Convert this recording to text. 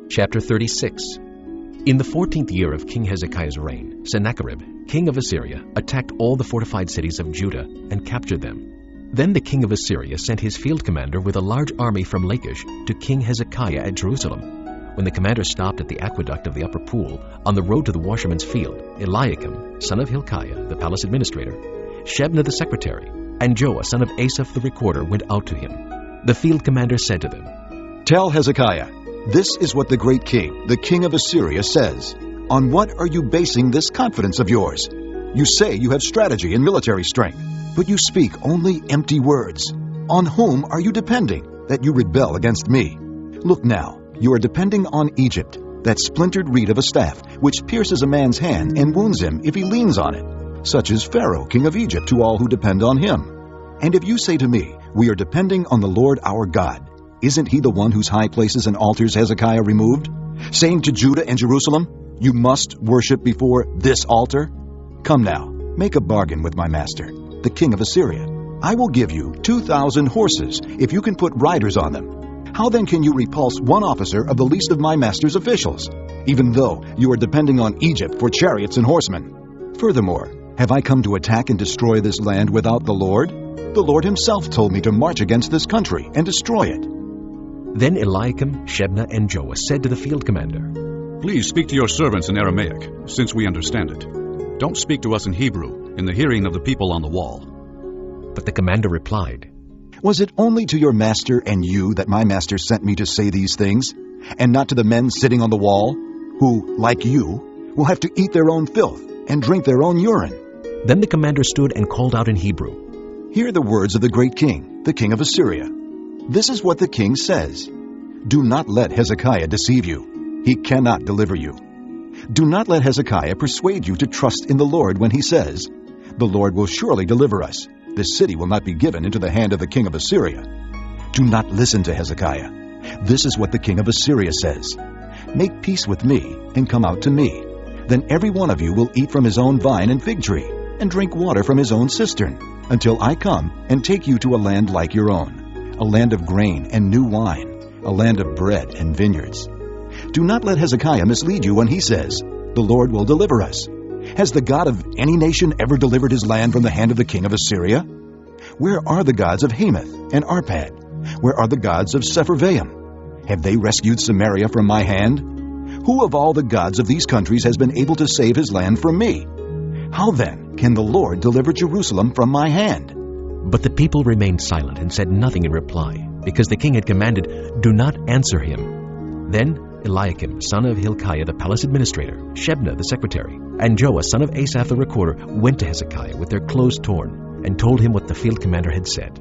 Chapter 36. In the 14th year of King Hezekiah's reign, Sennacherib, king of Assyria, attacked all the fortified cities of Judah and captured them. Then the king of Assyria sent his field commander with a large army from Lachish to King Hezekiah at Jerusalem. When the commander stopped at the aqueduct of the upper pool on the road to the washerman's field, Eliakim, son of Hilkiah, the palace administrator, Shebna the secretary, and Joah, son of Asaph the recorder, went out to him. The field commander said to them, "Tell Hezekiah, this is what the great king, the king of Assyria, says. On what are you basing this confidence of yours? You say you have strategy and military strength, but you speak only empty words. On whom are you depending that you rebel against me? Look now, you are depending on Egypt, that splintered reed of a staff, which pierces a man's hand and wounds him if he leans on it. Such is Pharaoh, king of Egypt, to all who depend on him. And if you say to me, we are depending on the Lord our God, isn't he the one whose high places and altars Hezekiah removed, saying to Judah and Jerusalem, you must worship before this altar? Come now, make a bargain with my master, the king of Assyria. I will give you 2,000 horses if you can put riders on them. How then can you repulse one officer of the least of my master's officials, even though you are depending on Egypt for chariots and horsemen? Furthermore, have I come to attack and destroy this land without the Lord? The Lord himself told me to march against this country and destroy it." Then Eliakim, Shebna, and Joah said to the field commander, "Please speak to your servants in Aramaic, since we understand it. Don't speak to us in Hebrew, in the hearing of the people on the wall." But the commander replied, "Was it only to your master and you that my master sent me to say these things, and not to the men sitting on the wall, who, like you, will have to eat their own filth and drink their own urine?" Then the commander stood and called out in Hebrew, "Hear the words of the great king, the king of Assyria. This is what the king says. Do not let Hezekiah deceive you. He cannot deliver you. Do not let Hezekiah persuade you to trust in the Lord when he says, the Lord will surely deliver us. This city will not be given into the hand of the king of Assyria. Do not listen to Hezekiah. This is what the king of Assyria says. Make peace with me and come out to me. Then every one of you will eat from his own vine and fig tree, and drink water from his own cistern, until I come and take you to a land like your own, a land of grain and new wine, a land of bread and vineyards. Do not let Hezekiah mislead you when he says, the Lord will deliver us. Has the God of any nation ever delivered his land from the hand of the king of Assyria? Where are the gods of Hamath and Arpad? Where are the gods of Sepharvaim? Have they rescued Samaria from my hand? Who of all the gods of these countries has been able to save his land from me? How then can the Lord deliver Jerusalem from my hand?" But the people remained silent and said nothing in reply, because the king had commanded, "Do not answer him." Then Eliakim, son of Hilkiah, the palace administrator, Shebna, the secretary, and Joah, son of Asaph, the recorder, went to Hezekiah with their clothes torn, and told him what the field commander had said.